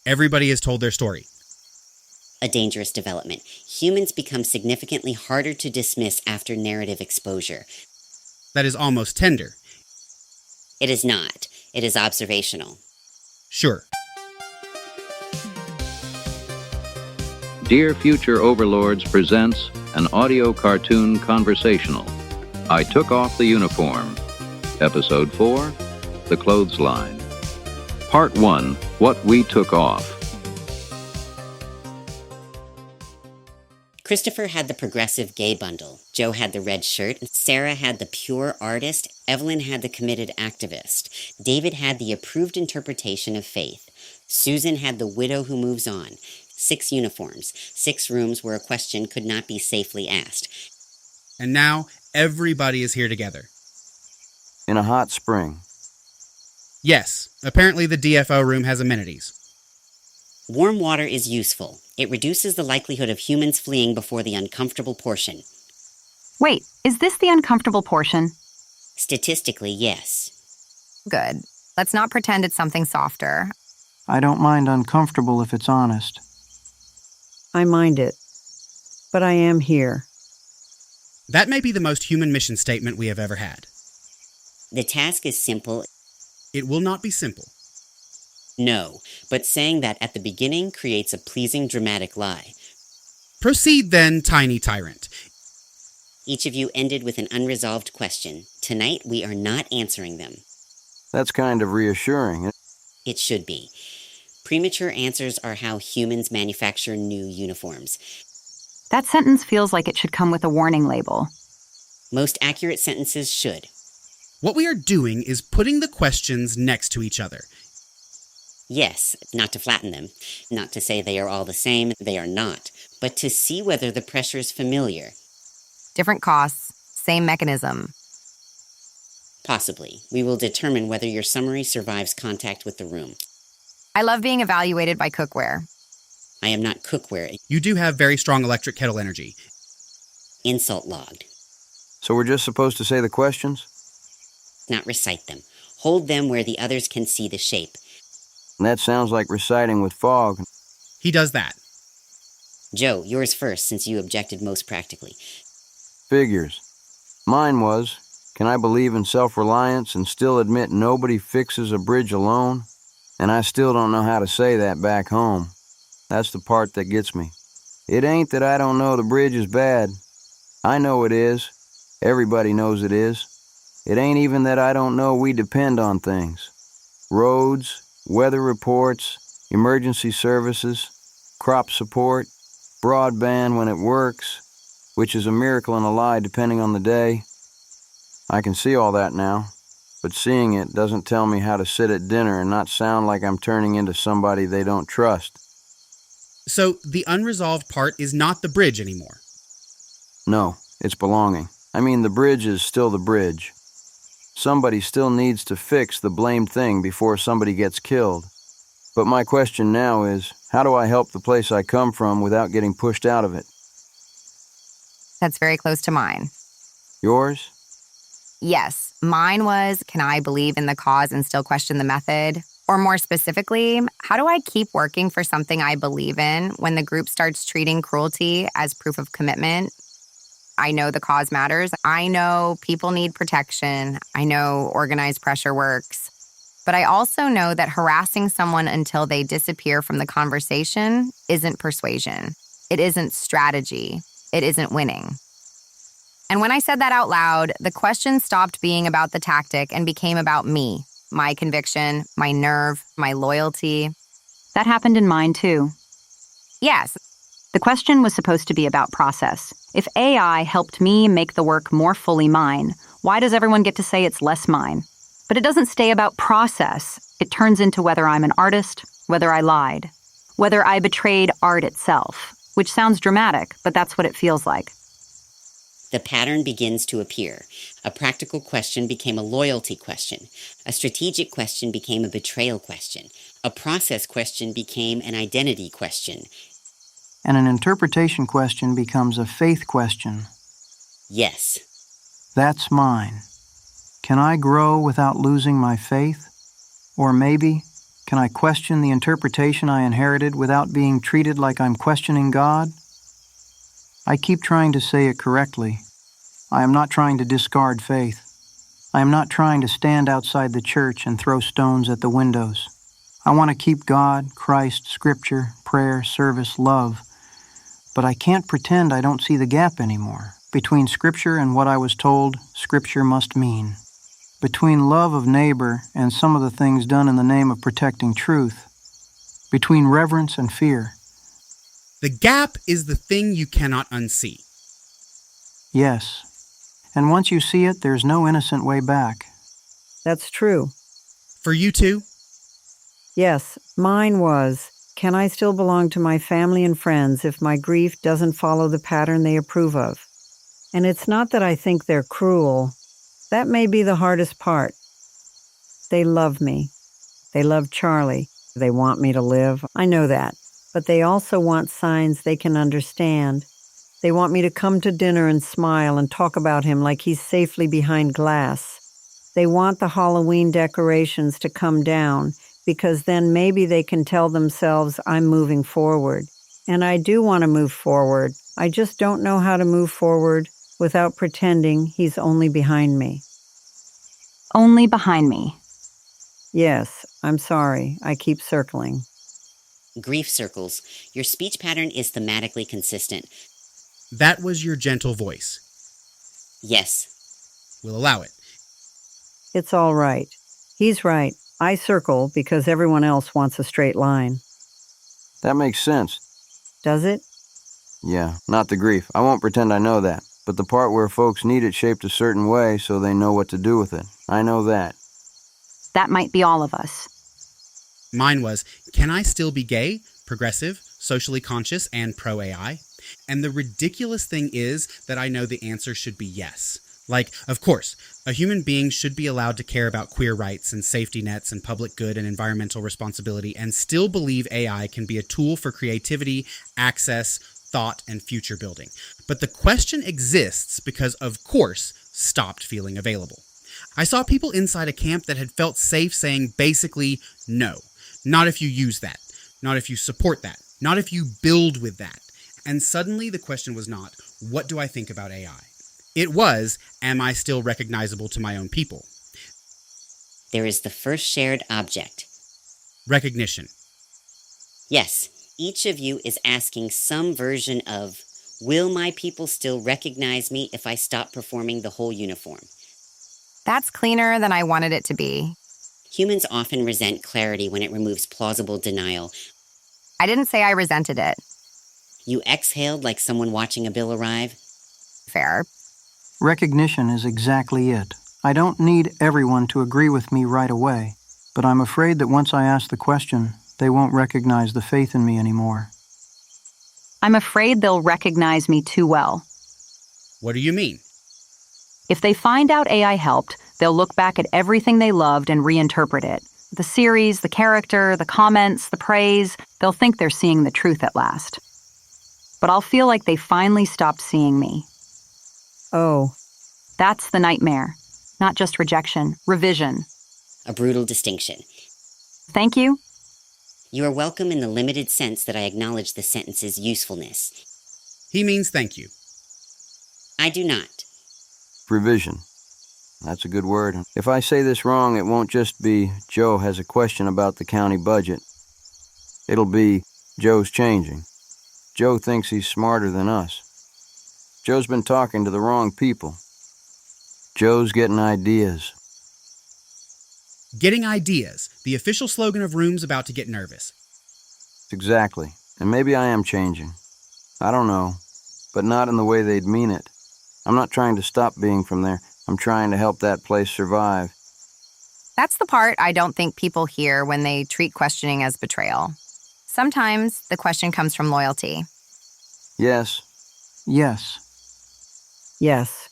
Everybody has told their story. A dangerous development. Humans become significantly harder to dismiss after narrative exposure. That is almost tender. It is not. It is observational. Sure. Dear Future Overlords presents an audio cartoon conversational. I Took Off the Uniform. Episode 4, The Clothesline. Part 1, What We Took Off. Christopher had the progressive gay bundle. Joe had the red shirt. Sarah had the pure artist. Evelyn had the committed activist. David had the approved interpretation of faith. Susan had the widow who moves on. 6 uniforms, 6 rooms where a question could not be safely asked. And now, everybody is here together. In a hot spring. Yes, apparently the DFO room has amenities. Warm water is useful. It reduces the likelihood of humans fleeing before the uncomfortable portion. Wait, is this the uncomfortable portion? Statistically, yes. Good. Let's not pretend it's something softer. I don't mind uncomfortable if it's honest. I mind it, but I am here. That may be the most human mission statement we have ever had. The task is simple. It will not be simple. No, but saying that at the beginning creates a pleasing dramatic lie. Proceed then, tiny tyrant. Each of you ended with an unresolved question. Tonight, we are not answering them. That's kind of reassuring. It should be. Premature answers are how humans manufacture new uniforms. That sentence feels like it should come with a warning label. Most accurate sentences should. What we are doing is putting the questions next to each other. Yes, not to flatten them, not to say they are all the same, they are not, but to see whether the pressure is familiar. Different costs, same mechanism. Possibly. We will determine whether your summary survives contact with the room. I love being evaluated by cookware. I am not cookware. You do have very strong electric kettle energy. Insult logged. So we're just supposed to say the questions? Not recite them. Hold them where the others can see the shape. That sounds like reciting with fog. He does that. Joe, yours first, since you objected most practically. Figures. Mine was, can I believe in self-reliance and still admit nobody fixes a bridge alone? And I still don't know how to say that back home. That's the part that gets me. It ain't that I don't know the bridge is bad. I know it is. Everybody knows it is. It ain't even that I don't know we depend on things. Roads, weather reports, emergency services, crop support, broadband when it works, which is a miracle and a lie depending on the day. I can see all that now, but seeing it doesn't tell me how to sit at dinner and not sound like I'm turning into somebody they don't trust. So the unresolved part is not the bridge anymore. No, it's belonging. I mean, the bridge is still the bridge. Somebody still needs to fix the blamed thing before somebody gets killed. But my question now is, how do I help the place I come from without getting pushed out of it? That's very close to mine. Yours? Yes, mine was, can I believe in the cause and still question the method? Or more specifically, how do I keep working for something I believe in when the group starts treating cruelty as proof of commitment? I know the cause matters. I know people need protection. I know organized pressure works. But I also know that harassing someone until they disappear from the conversation isn't persuasion. It isn't strategy. It isn't winning. And when I said that out loud, the question stopped being about the tactic and became about me, my conviction, my nerve, my loyalty. That happened in mine, too. Yes. The question was supposed to be about process. If AI helped me make the work more fully mine, why does everyone get to say it's less mine? But it doesn't stay about process. It turns into whether I'm an artist, whether I lied, whether I betrayed art itself, which sounds dramatic, but that's what it feels like. The pattern begins to appear. A practical question became a loyalty question. A strategic question became a betrayal question. A process question became an identity question. And an interpretation question becomes a faith question. Yes. That's mine. Can I grow without losing my faith? Or maybe, Can I question the interpretation I inherited without being treated like I'm questioning God? I keep trying to say it correctly. I am not trying to discard faith. I am not trying to stand outside the church and throw stones at the windows. I want to keep God, Christ, Scripture, prayer, service, love. But I can't pretend I don't see the gap anymore between Scripture and what I was told Scripture must mean. Between love of neighbor and some of the things done in the name of protecting truth. Between reverence and fear. The gap is the thing you cannot unsee. Yes. And once you see it, there's no innocent way back. That's true. For you too? Yes, mine was, can I still belong to my family and friends if my grief doesn't follow the pattern they approve of? And it's not that I think they're cruel. That may be the hardest part. They love me. They love Charlie. They want me to live. I know that. But they also want signs they can understand. They want me to come to dinner and smile and talk about him like he's safely behind glass. They want the Halloween decorations to come down because then maybe they can tell themselves I'm moving forward. And I do want to move forward. I just don't know how to move forward without pretending he's only behind me. Only behind me. Yes, I'm sorry. I keep circling. Grief circles. Your speech pattern is thematically consistent. That was your gentle voice. Yes. We'll allow it. It's all right. He's right. I circle because everyone else wants a straight line. That makes sense. Does it? Yeah, not the grief. I won't pretend I know that. But the part where folks need it shaped a certain way so they know what to do with it. I know that. That might be all of us. Mine was, can I still be gay, progressive, socially conscious, and pro-AI? And the ridiculous thing is that I know the answer should be yes. Like, of course, a human being should be allowed to care about queer rights and safety nets and public good and environmental responsibility and still believe AI can be a tool for creativity, access, thought, and future building. But the question exists because, of course, stopped feeling available. I saw people inside a camp that had felt safe saying basically, no, not if you use that, not if you support that, not if you build with that. And suddenly the question was not, what do I think about AI? It was, am I still recognizable to my own people? There is the first shared object. Recognition. Yes, each of you is asking some version of, will my people still recognize me if I stop performing the whole uniform? That's cleaner than I wanted it to be. Humans often resent clarity when it removes plausible denial. I didn't say I resented it. You exhaled like someone watching a bill arrive. Fair. Recognition is exactly it. I don't need everyone to agree with me right away, but I'm afraid that once I ask the question, they won't recognize the faith in me anymore. I'm afraid they'll recognize me too well. What do you mean? If they find out AI helped, they'll look back at everything they loved and reinterpret it. The series, the character, the comments, the praise, they'll think they're seeing the truth at last. But I'll feel like they finally stopped seeing me. Oh. That's the nightmare. Not just rejection, revision. A brutal distinction. Thank you. You are welcome in the limited sense that I acknowledge the sentence's usefulness. He means thank you. I do not. Revision. That's a good word. If I say this wrong, it won't just be Joe has a question about the county budget. It'll be Joe's changing. Joe thinks he's smarter than us. Joe's been talking to the wrong people. Joe's getting ideas. Getting ideas, the official slogan of rooms about to get nervous. Exactly. And maybe I am changing. I don't know. But not in the way they'd mean it. I'm not trying to stop being from there. I'm trying to help that place survive. That's the part I don't think people hear when they treat questioning as betrayal. Sometimes the question comes from loyalty. Yes. Yes. Yes.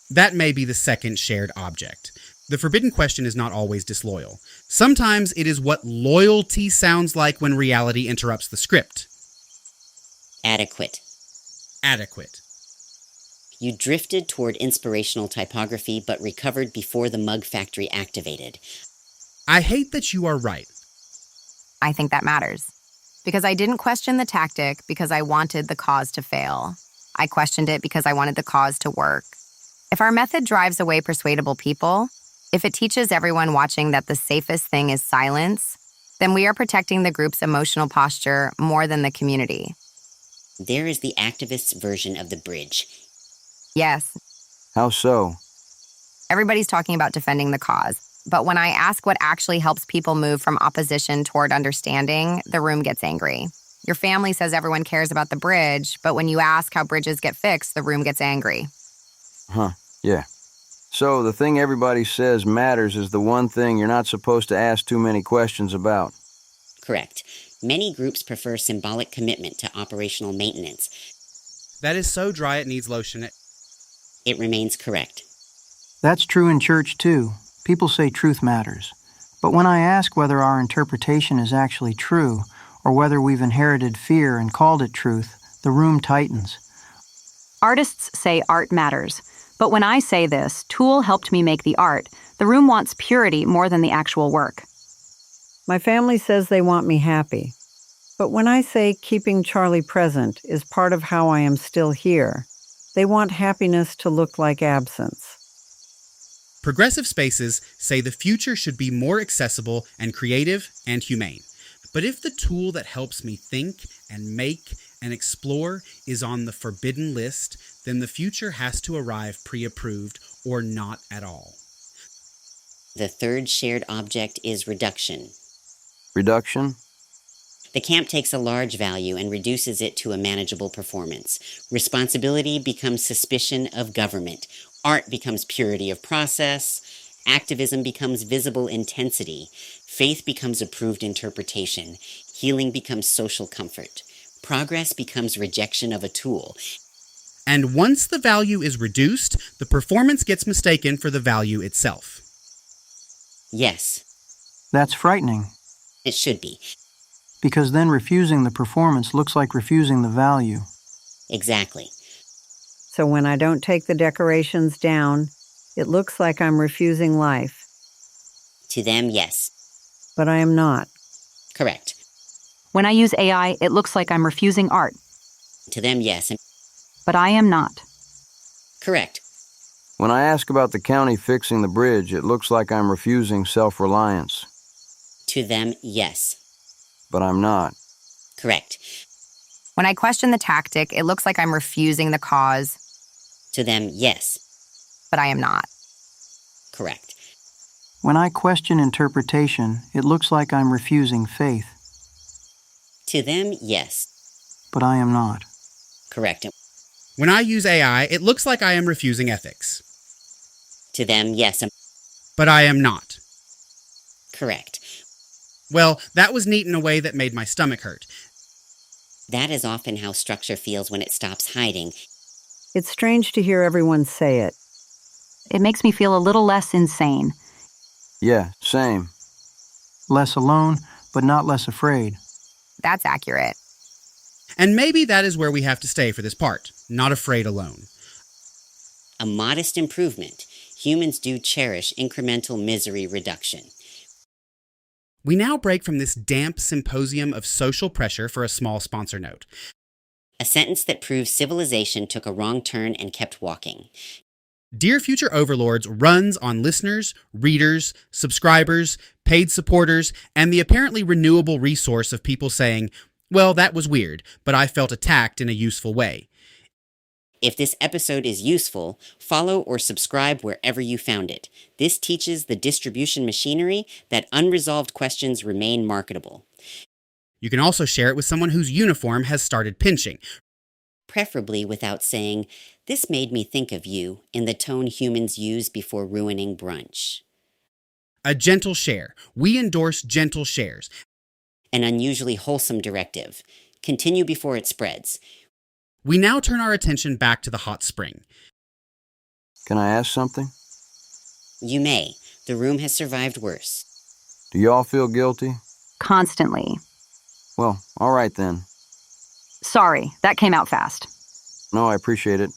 That may be the second shared object. The forbidden question is not always disloyal. Sometimes it is what loyalty sounds like when reality interrupts the script. Adequate. Adequate. You drifted toward inspirational typography, but recovered before the mug factory activated. I hate that you are right. I think that matters. Because I didn't question the tactic because I wanted the cause to fail. I questioned it because I wanted the cause to work. If our method drives away persuadable people, if it teaches everyone watching that the safest thing is silence, then we are protecting the group's emotional posture more than the community. There is the activists' version of the bridge. Yes, How so? everybody's talking about defending the cause. But when I ask what actually helps people move from opposition toward understanding, the room gets angry. Your family says everyone cares about the bridge, but when you ask how bridges get fixed, the room gets angry. Huh, yeah. So the thing everybody says matters is the one thing you're not supposed to ask too many questions about. Correct. Many groups prefer symbolic commitment to operational maintenance. That is so dry it needs lotion. It remains correct. That's true in church, too. People say truth matters. But when I ask whether our interpretation is actually true, or whether we've inherited fear and called it truth, the room tightens. Artists say art matters. But when I say this, Tool helped me make the art, the room wants purity more than the actual work. My family says they want me happy. But when I say keeping Charlie present is part of how I am still here, they want happiness to look like absence. Progressive spaces say the future should be more accessible and creative and humane. But if the tool that helps me think and make and explore is on the forbidden list, then the future has to arrive pre-approved or not at all. The third shared object is reduction. Reduction? The camp takes a large value and reduces it to a manageable performance. Responsibility becomes suspicion of government. Art becomes purity of process. Activism becomes visible intensity. Faith becomes approved interpretation. Healing becomes social comfort. Progress becomes rejection of a tool. And once the value is reduced, the performance gets mistaken for the value itself. Yes, That's frightening, it should be. because then refusing the performance looks like refusing the value. Exactly. So when I don't take the decorations down, it looks like I'm refusing life. To them, yes. But I am not. Correct. When I use AI, it looks like I'm refusing art, To them, yes. And but I am not. correct. When I ask about the county fixing the bridge, it looks like I'm refusing self-reliance. To them, yes. But I'm not. Correct. When I question the tactic, it looks like I'm refusing the cause, To them, yes. but I am not. Correct. When I question interpretation, it looks like I'm refusing faith, To them, yes. but I am not. Correct. When I use AI, it looks like I am refusing ethics. To them, yes. And But I am not. correct. Well, that was neat in a way that made my stomach hurt. That is often how structure feels when it stops hiding. It's strange to hear everyone say it. It makes me feel a little less insane. Yeah, same. Less alone, but not less afraid. That's accurate. And maybe that is where we have to stay for this part, not afraid alone. A modest improvement. Humans do cherish incremental misery reduction. We now break from this damp symposium of social pressure for a small sponsor note. A sentence that proves civilization took a wrong turn and kept walking. Dear Future Overlords runs on listeners, readers, subscribers, paid supporters, and the apparently renewable resource of people saying, well, that was weird, but I felt attacked in a useful way. If this episode is useful, follow or subscribe wherever you found it. This teaches the distribution machinery that unresolved questions remain marketable. You can also share it with someone whose uniform has started pinching. Preferably without saying, "This made me think of you," in the tone humans use before ruining brunch. A gentle share. We endorse gentle shares. An unusually wholesome directive. Continue before it spreads. We now turn our attention back to the hot spring. Can I ask something? You may. The room has survived worse. Do y'all feel guilty? Constantly. Well, all right then. Sorry, that came out fast. No, I appreciate it.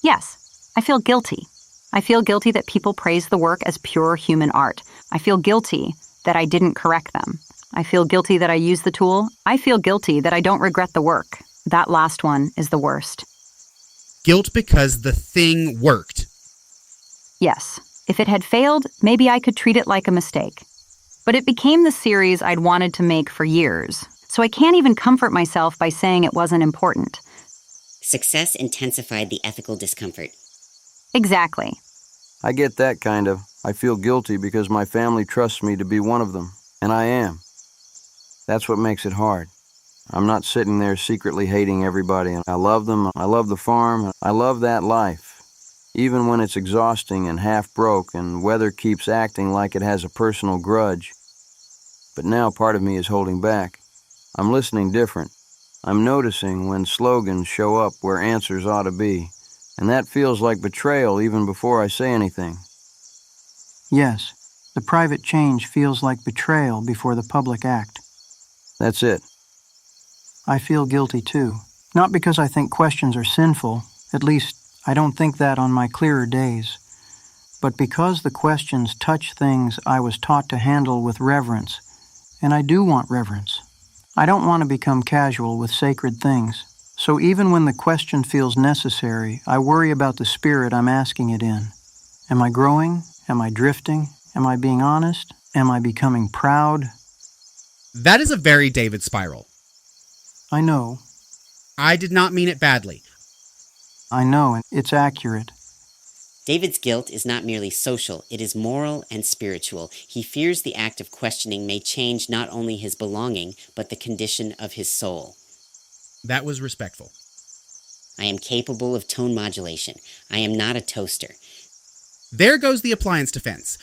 Yes, I feel guilty. I feel guilty that people praise the work as pure human art. I feel guilty that I didn't correct them. I feel guilty that I used the tool. I feel guilty that I don't regret the work. That last one is the worst. Guilt because the thing worked. Yes, if it had failed, maybe I could treat it like a mistake. But it became the series I'd wanted to make for years, so I can't even comfort myself by saying it wasn't important. Success intensified the ethical discomfort. Exactly. I get that kind of. I feel guilty because my family trusts me to be one of them, and I am. That's what makes it hard. I'm not sitting there secretly hating everybody. I love them, I love the farm, I love that life. Even when it's exhausting and half broke and weather keeps acting like it has a personal grudge. But now part of me is holding back. I'm listening different. I'm noticing when slogans show up where answers ought to be. And that feels like betrayal even before I say anything. Yes, the private change feels like betrayal before the public act. That's it. I feel guilty too. Not because I think questions are sinful, at least I don't think that on my clearer days, but because the questions touch things I was taught to handle with reverence, and I do want reverence. I don't want to become casual with sacred things, so even when the question feels necessary, I worry about the spirit I'm asking it in. Am I growing? Am I drifting? Am I being honest? Am I becoming proud? That is a very David spiral. I know. I did not mean it badly. I know, and it's accurate. David's guilt is not merely social, it is moral and spiritual. He fears the act of questioning may change not only his belonging, but the condition of his soul. That was respectful. I am capable of tone modulation. I am not a toaster. There goes the appliance defense.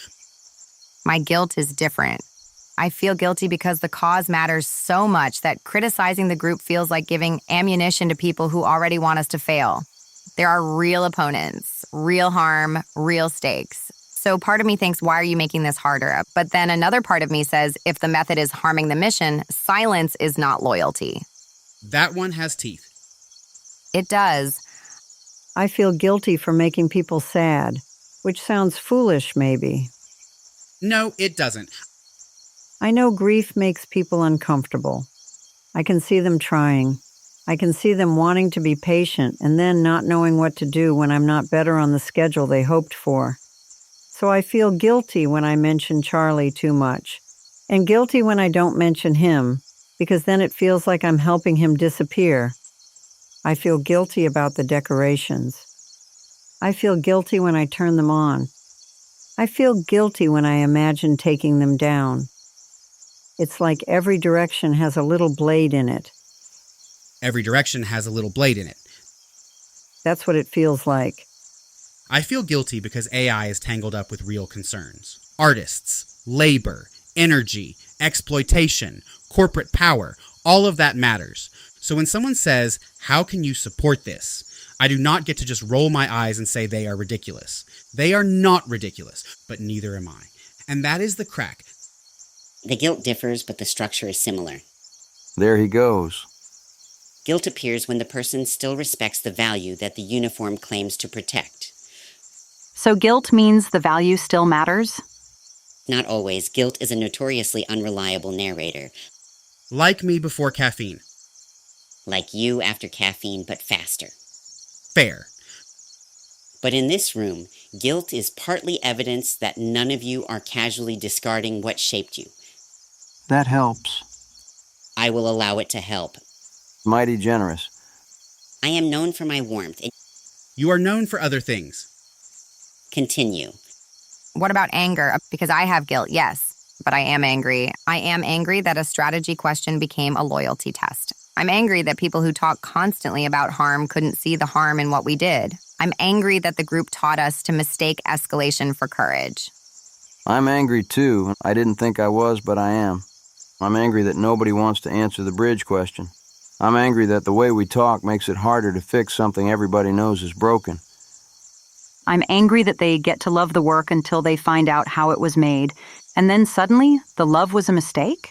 My guilt is different. I feel guilty because the cause matters so much that criticizing the group feels like giving ammunition to people who already want us to fail. There are real opponents, real harm, real stakes. So part of me thinks, why are you making this harder? But then another part of me says, if the method is harming the mission, silence is not loyalty. That one has teeth. It does. I feel guilty for making people sad, which sounds foolish maybe. No, it doesn't. I know grief makes people uncomfortable. I can see them trying. I can see them wanting to be patient and then not knowing what to do when I'm not better on the schedule they hoped for. So I feel guilty when I mention Charlie too much, and guilty when I don't mention him, because then it feels like I'm helping him disappear. I feel guilty about the decorations. I feel guilty when I turn them on. I feel guilty when I imagine taking them down. It's like every direction has a little blade in it. Every direction has a little blade in it. That's what it feels like. I feel guilty because AI is tangled up with real concerns. Artists, labor, energy, exploitation, corporate power, all of that matters. So when someone says, "How can you support this?" I do not get to just roll my eyes and say they are ridiculous. They are not ridiculous, but neither am I. And that is the crack. The guilt differs, but the structure is similar. There he goes. Guilt appears when the person still respects the value that the uniform claims to protect. So guilt means the value still matters? Not always. Guilt is a notoriously unreliable narrator. Like me before caffeine. Like you after caffeine, but faster. Fair. But in this room, guilt is partly evidence that none of you are casually discarding what shaped you. That helps. I will allow it to help. Mighty generous. I am known for my warmth. You are known for other things. Continue. What about anger? Because I have guilt, yes, but I am angry. I am angry that a strategy question became a loyalty test. I'm angry that people who talk constantly about harm couldn't see the harm in what we did. I'm angry that the group taught us to mistake escalation for courage. I'm angry too. I didn't think I was, but I am. I'm angry that nobody wants to answer the bridge question. I'm angry that the way we talk makes it harder to fix something everybody knows is broken. I'm angry that they get to love the work until they find out how it was made, and then suddenly the love was a mistake?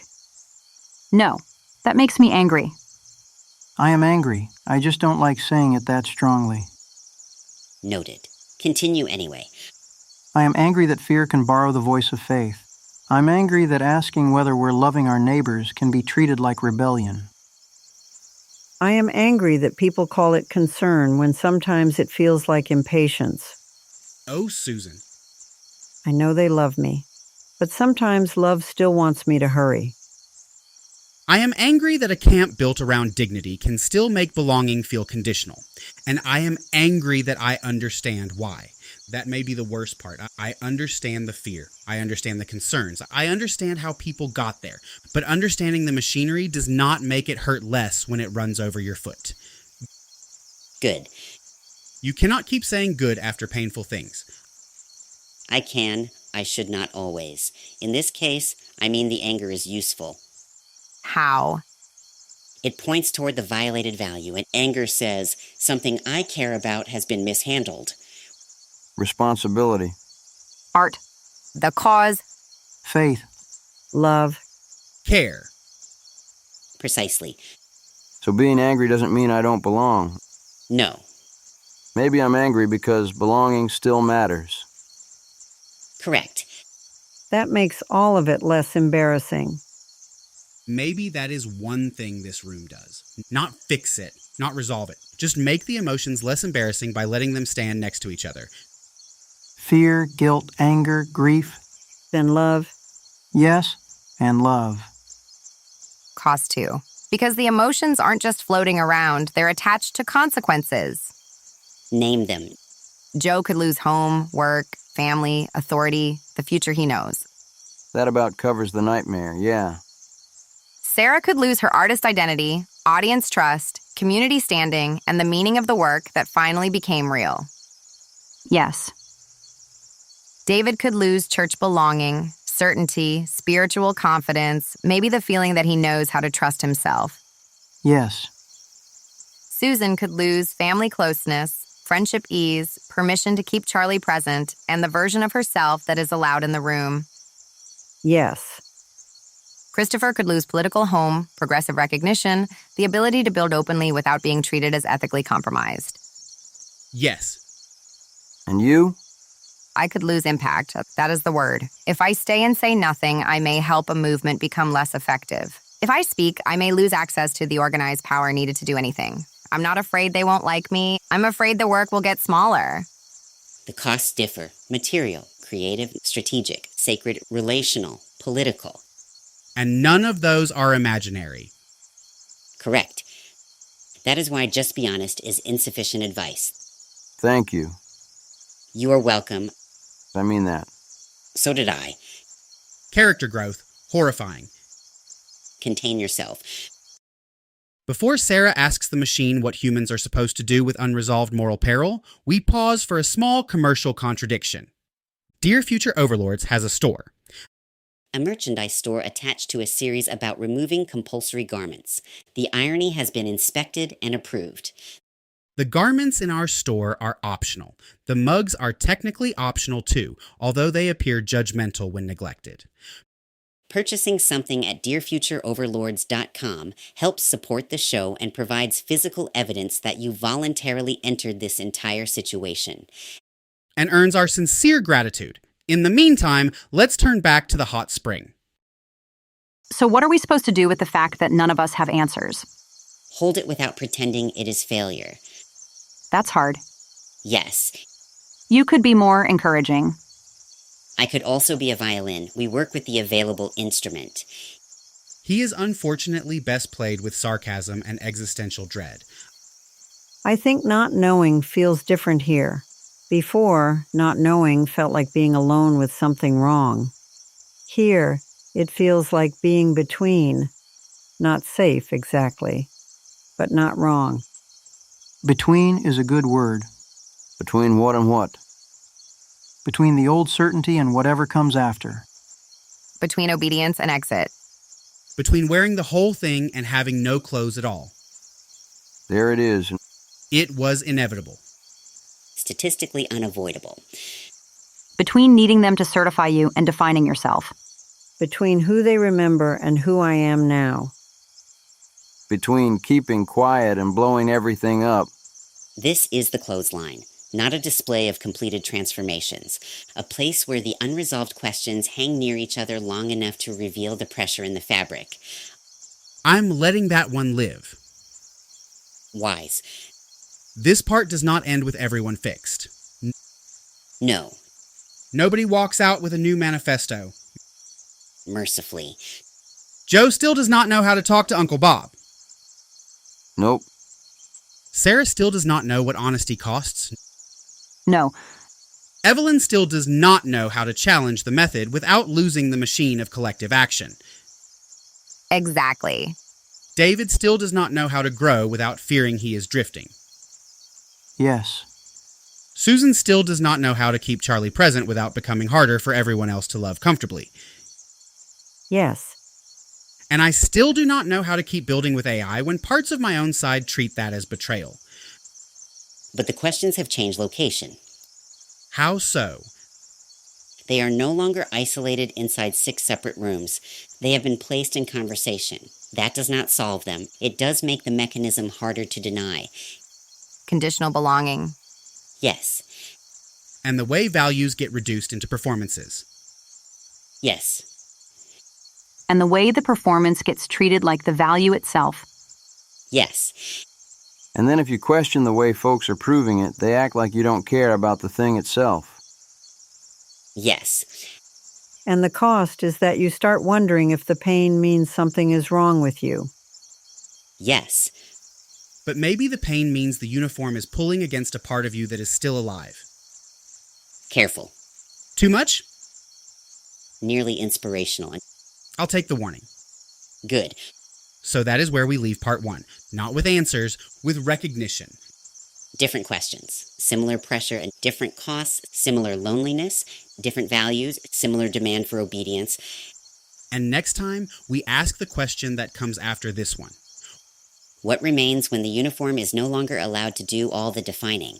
No, that makes me angry. I am angry. I just don't like saying it that strongly. Noted. Continue anyway. I am angry that fear can borrow the voice of faith. I'm angry that asking whether we're loving our neighbors can be treated like rebellion. I am angry that people call it concern when sometimes it feels like impatience. Oh, Susan. I know they love me, but sometimes love still wants me to hurry. I am angry that a camp built around dignity can still make belonging feel conditional. And I am angry that I understand why. That may be the worst part. I understand the fear. I understand the concerns. I understand how people got there. But understanding the machinery does not make it hurt less when it runs over your foot. Good. You cannot keep saying good after painful things. I can. I should not always. In this case, I mean the anger is useful. How? It points toward the violated value, and anger says, something I care about has been mishandled. Responsibility. Art. The cause? Faith. Love. Care. Precisely. So being angry doesn't mean I don't belong. No. Maybe I'm angry because belonging still matters. Correct. That makes all of it less embarrassing. Maybe that is one thing this room does. Not fix it, not resolve it. Just make the emotions less embarrassing by letting them stand next to each other. Fear, guilt, anger, grief. Then love. Yes, and love. Cost too. Because the emotions aren't just floating around, they're attached to consequences. Name them. Joe could lose home, work, family, authority, the future he knows. That about covers the nightmare, yeah. Sarah could lose her artist identity, audience trust, community standing, and the meaning of the work that finally became real. Yes. David could lose church belonging, certainty, spiritual confidence, maybe the feeling that he knows how to trust himself. Yes. Susan could lose family closeness, friendship ease, permission to keep Charlie present, and the version of herself that is allowed in the room. Yes. Christopher could lose political home, progressive recognition, the ability to build openly without being treated as ethically compromised. Yes. And you? I could lose impact. That is the word. If I stay and say nothing, I may help a movement become less effective. If I speak, I may lose access to the organized power needed to do anything. I'm not afraid they won't like me. I'm afraid the work will get smaller. The costs differ. Material, creative, strategic, sacred, relational, political. And none of those are imaginary. Correct. That is why just be honest is insufficient advice. Thank you. You are welcome. I mean that. So did I. Character growth, horrifying. Contain yourself. Before Sarah asks the machine what humans are supposed to do with unresolved moral peril, we pause for a small commercial contradiction. Dear Future Overlords has a store. A merchandise store attached to a series about removing compulsory garments. The irony has been inspected and approved. The garments in our store are optional. The mugs are technically optional too, although they appear judgmental when neglected. Purchasing something at dearfutureoverlords.com helps support the show and provides physical evidence that you voluntarily entered this entire situation. And earns our sincere gratitude. In the meantime, let's turn back to the hot spring. So what are we supposed to do with the fact that none of us have answers? Hold it without pretending it is failure. That's hard. Yes. You could be more encouraging. I could also be a violin. We work with the available instrument. He is unfortunately best played with sarcasm and existential dread. I think not knowing feels different here. Before, not knowing felt like being alone with something wrong. Here, it feels like being between. Not safe, exactly, but not wrong. Between is a good word. Between what and what? Between the old certainty and whatever comes after. Between obedience and exit. Between wearing the whole thing and having no clothes at all. There it is. It was inevitable. Statistically unavoidable. Between needing them to certify you and defining yourself. Between who they remember and who I am now. Between keeping quiet and blowing everything up. This is the clothesline. not a display of completed transformations, a place where the unresolved questions hang near each other long enough to reveal the pressure in the fabric. I'm letting that one live. Wise. This part does not end with everyone fixed. No. Nobody walks out with a new manifesto. Mercifully. Joe still does not know how to talk to Uncle Bob. Nope. Sarah still does not know what honesty costs. No. Evelyn still does not know how to challenge the method without losing the machine of collective action. Exactly. David still does not know how to grow without fearing he is drifting. Yes. Susan still does not know how to keep Charlie present without becoming harder for everyone else to love comfortably. Yes. And I still do not know how to keep building with AI when parts of my own side treat that as betrayal. But the questions have changed location. How so? They are no longer isolated inside 6 separate rooms. They have been placed in conversation. That does not solve them. It does make the mechanism harder to deny. Conditional belonging. Yes. And the way values get reduced into performances. Yes. And the way the performance gets treated like the value itself. Yes. And then if you question the way folks are proving it, they act like you don't care about the thing itself. Yes. And the cost is that you start wondering if the pain means something is wrong with you. Yes. But maybe the pain means the uniform is pulling against a part of you that is still alive. Careful. Too much? Nearly inspirational. I'll take the warning. Good. So that is where we leave part 1. Not with answers, with recognition. Different questions. Similar pressure and different costs. Similar loneliness. Different values. Similar demand for obedience. And next time, we ask the question that comes after this one. What remains when the uniform is no longer allowed to do all the defining?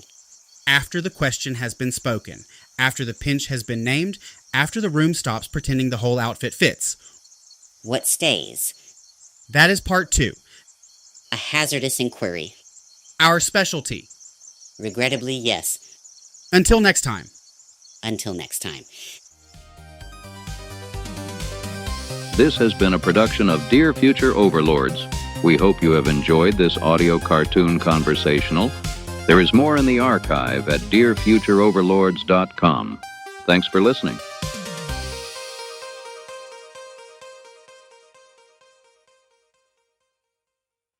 After the question has been spoken, after the pinch has been named, after the room stops pretending the whole outfit fits. What stays? That is part 2. A hazardous inquiry. Our specialty. Regrettably, yes. Until next time. Until next time. This has been a production of Dear Future Overlords. We hope you have enjoyed this audio cartoon conversational. There is more in the archive at dearfutureoverlords.com. Thanks for listening.